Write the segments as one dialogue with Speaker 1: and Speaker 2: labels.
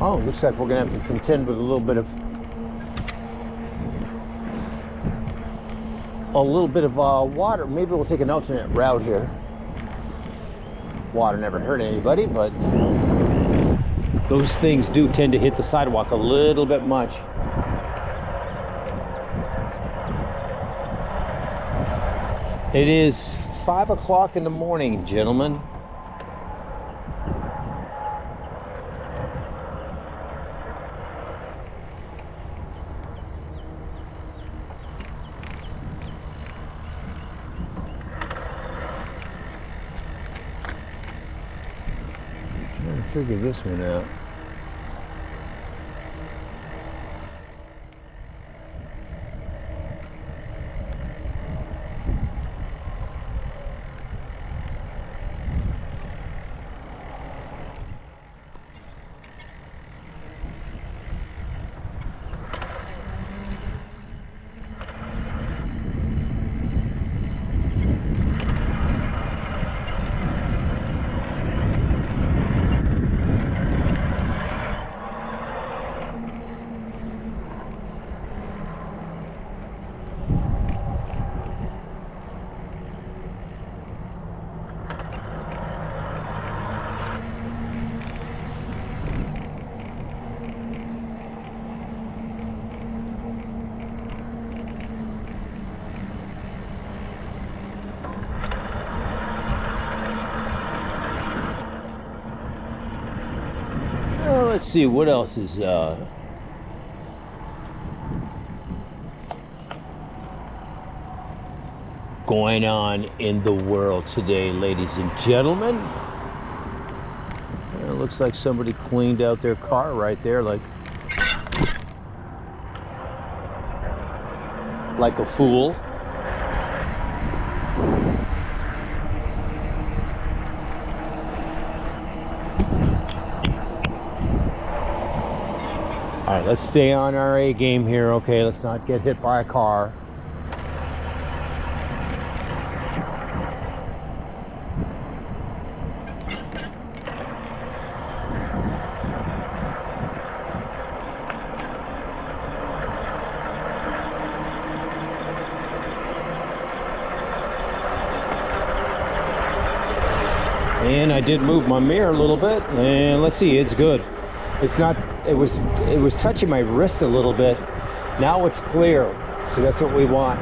Speaker 1: Oh, looks like we're gonna have to contend with a little bit of water. Maybe we'll take an alternate route here. Water never hurt anybody, but those things do tend to hit the sidewalk a little bit much. It is 5 o'clock in the morning, gentlemen. Trying to figure this one out. Let's see what else is going on in the world today, ladies and gentlemen. It looks like somebody cleaned out their car right there, like a fool. All right, let's stay on our A game here, okay? Let's not get hit by a car. And I did move my mirror a little bit, and let's see, it's good. It's not, it was touching my wrist a little bit. Now it's clear, so that's what we want.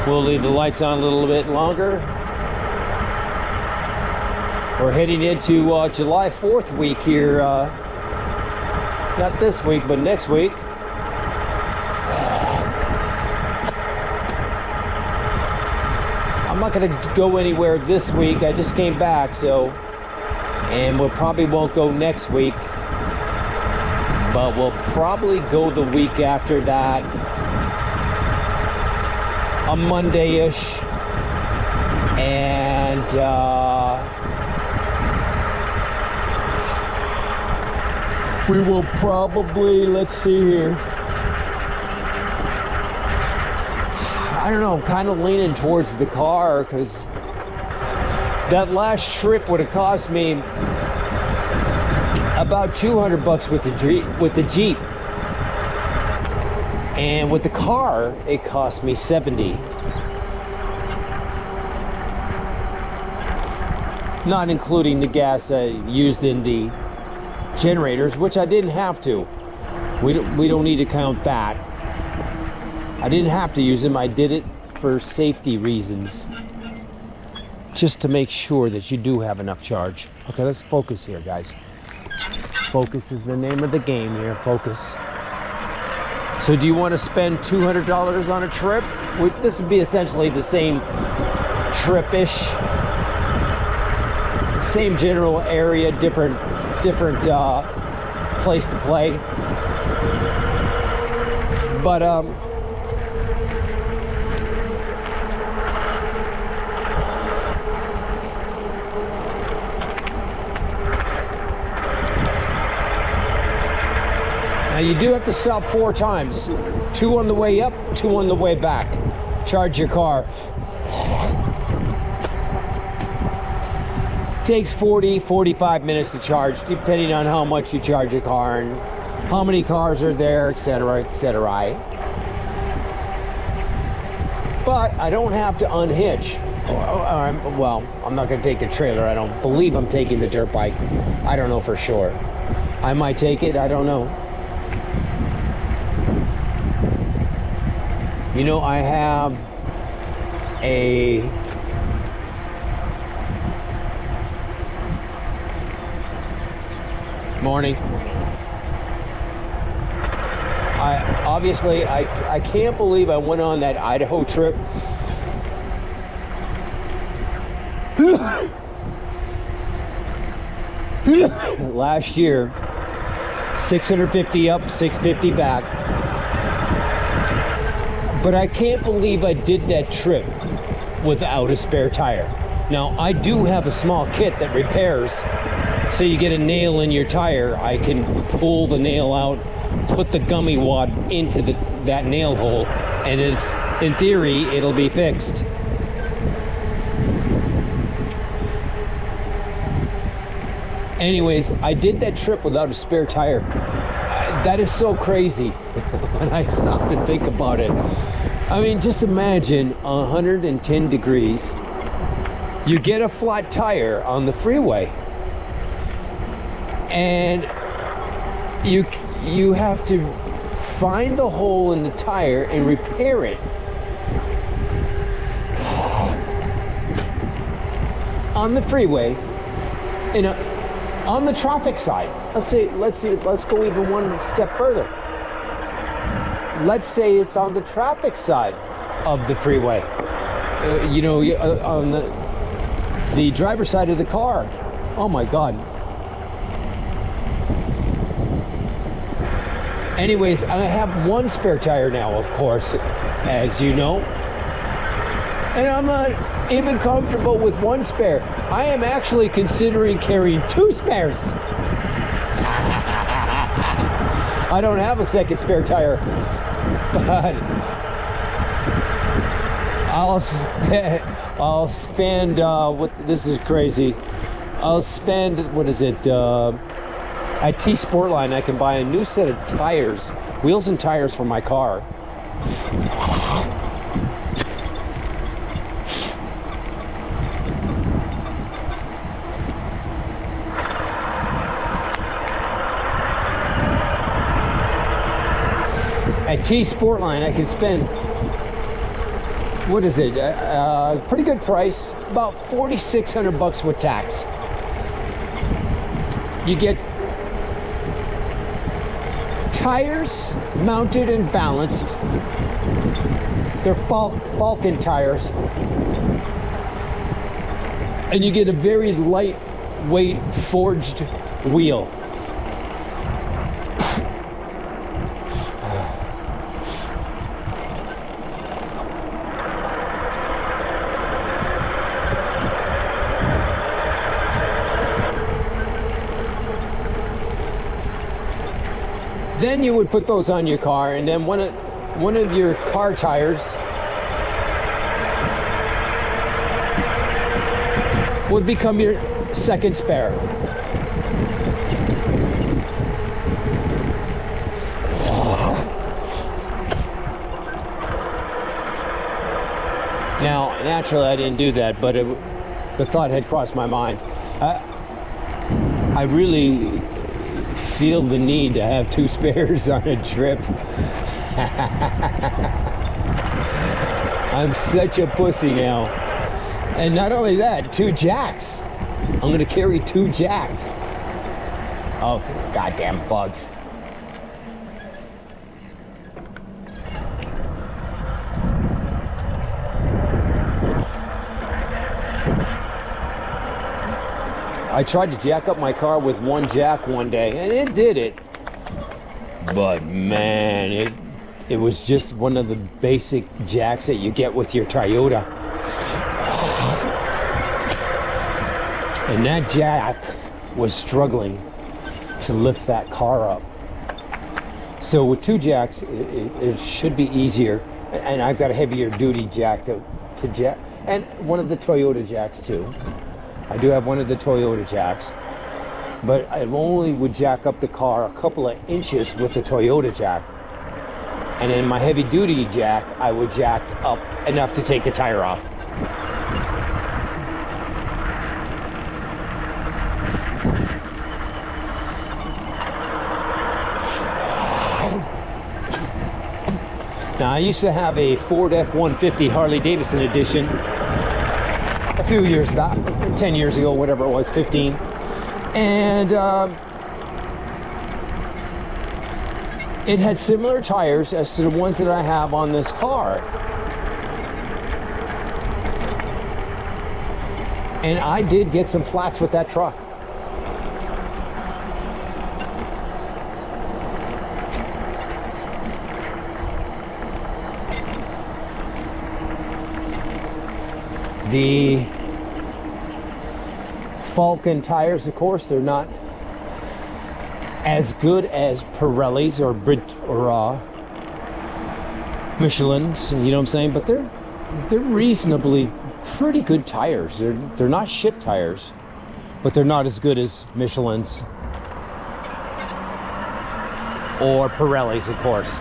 Speaker 1: We'll leave the lights on a little bit longer. We're heading into July 4th week here. Not this week, but next week. I'm not going to go anywhere this week. I just came back, so, and we probably won't go next week, but we'll probably go the week after that, a Monday-ish, and we will probably, let's see here, I don't know, I'm kind of leaning towards the car because that last trip would have cost me about $200 with the Jeep. And with the car, it cost me $70. Not including the gas I used in the generators, which I didn't have to. We don't need to count that. I didn't have to use them. I did it for safety reasons, just to make sure that you do have enough charge. Okay, let's focus here, guys. Focus is the name of the game here. Focus. So do you want to spend $200 on a trip? This would be essentially the same trip-ish, same general area, different place to play. But now you do have to stop 4 times. 2 on the way up, 2 on the way back. Charge your car. takes 40-45 minutes to charge, depending on how much you charge your car and how many cars are there, etc., etc. But I don't have to unhitch. Well, I'm not going to take the trailer. I don't believe I'm taking the dirt bike. I don't know for sure. I might take it. I don't know. You know, I have a morning. I can't believe I went on that Idaho trip. Last year, 650 up, 650 back. But I can't believe I did that trip without a spare tire. Now, I do have a small kit that repairs. So you get a nail in your tire, I can pull the nail out, put the gummy wad into that nail hole, and in theory, it'll be fixed. Anyways, I did that trip without a spare tire. That is so crazy when I stop and think about it. I mean, just imagine 110 degrees. You get a flat tire on the freeway, and you have to find the hole in the tire and repair it. On the freeway, on the traffic side. Let's go even one step further. Let's say it's on the traffic side of the freeway. On the driver's side of the car. Oh my God. Anyways, I have one spare tire now, of course, as you know. And I'm not even comfortable with one spare. I am actually considering carrying 2 spares. I don't have a second spare tire, but I'll spend this is crazy. I'll spend, what is it? At T Sportline, I can buy a new set of tires, wheels and tires for my car. At T Sportline, I can spend, what is it? Pretty good price, about $4,600 with tax. You get tires mounted and balanced. They're Falcon tires. And you get a very lightweight forged wheel. Then you would put those on your car, and then one of your car tires would become your second spare. Now, naturally, I didn't do that, but the thought had crossed my mind. I really feel the need to have 2 spares on a trip. I'm such a pussy now. And not only that, 2 jacks. I'm gonna carry 2 jacks. Oh, goddamn bugs. I tried to jack up my car with 1 jack one day, and it did it. But man, it was just one of the basic jacks that you get with your Toyota. And that jack was struggling to lift that car up. So with 2 jacks, it should be easier. And I've got a heavier duty jack to jack, and one of the Toyota jacks too. I do have one of the Toyota jacks, but I only would jack up the car a couple of inches with the Toyota jack. And in my heavy duty jack, I would jack up enough to take the tire off. Now, I used to have a Ford F-150 Harley Davidson edition a few years back, 10 years ago, whatever it was, 15. And it had similar tires as to the ones that I have on this car. And I did get some flats with that truck. The Falcon tires, of course, they're not as good as Pirelli's or Michelin's, you know what I'm saying? But they're reasonably pretty good tires. They're not shit tires, but they're not as good as Michelin's or Pirelli's, of course.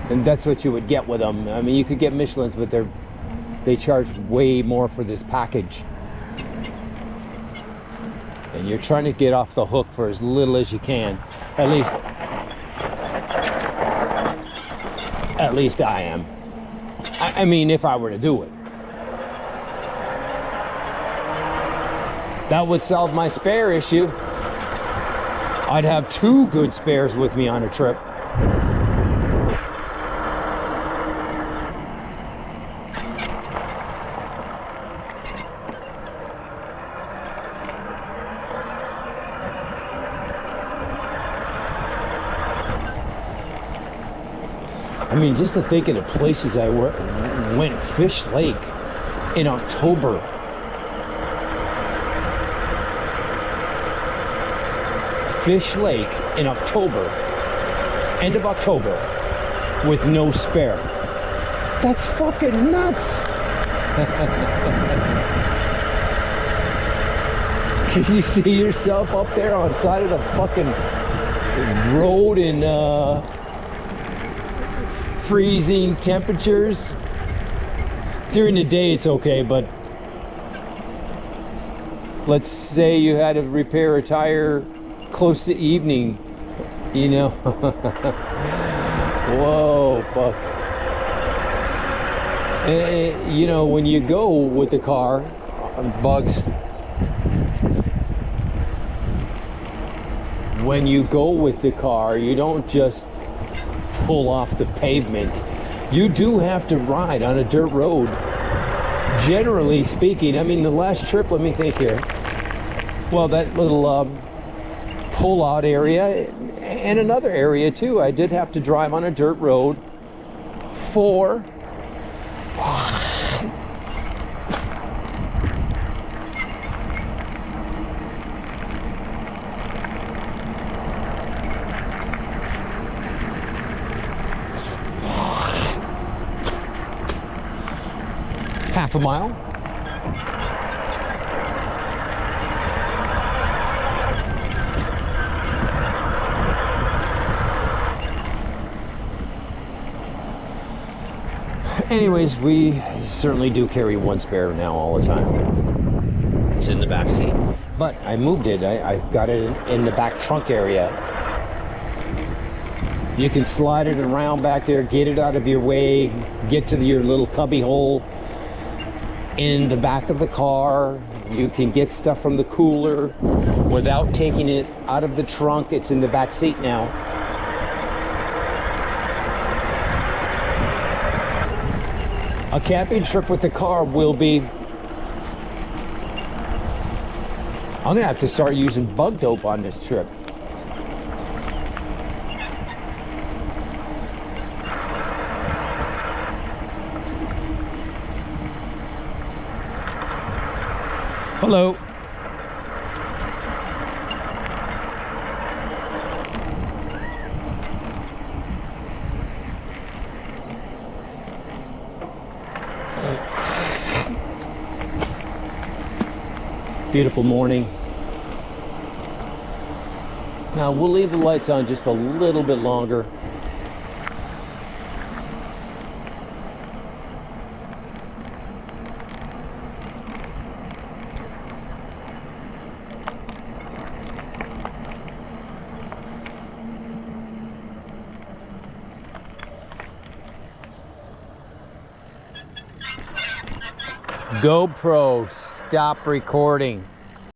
Speaker 1: And that's what you would get with them. I mean, you could get Michelin's, but they charge way more for this package. And you're trying to get off the hook for as little as you can. At least I am. I mean, if I were to do it. That would solve my spare issue. I'd have 2 good spares with me on a trip. I mean, just to think of the places I went. Fish Lake in October. Fish Lake in October, end of October, with no spare. That's fucking nuts. Can you see yourself up there on the side of the fucking road in freezing temperatures? During the day it's okay, but let's say you had to repair a tire close to evening, you know. Whoa, fuck. You know, when you go with the car, bugs, when you go with the car, you don't just pull off the pavement. You do have to ride on a dirt road, generally speaking. I mean, the last trip, let me think here. Well, that little pull-out area and another area too, I did have to drive on a dirt road for half a mile. Anyways, we certainly do carry 1 spare now all the time. It's in the back seat, but I moved it. I've got it in the back trunk area. You can slide it around back there, get it out of your way, get to your little cubby hole in the back of the car. You can get stuff from the cooler without taking it out of the trunk. It's in the back seat now. A camping trip with the car will be, I'm gonna have to start using bug dope on this trip. Hello. Beautiful morning. Now we'll leave the lights on just a little bit longer. GoPro, stop recording.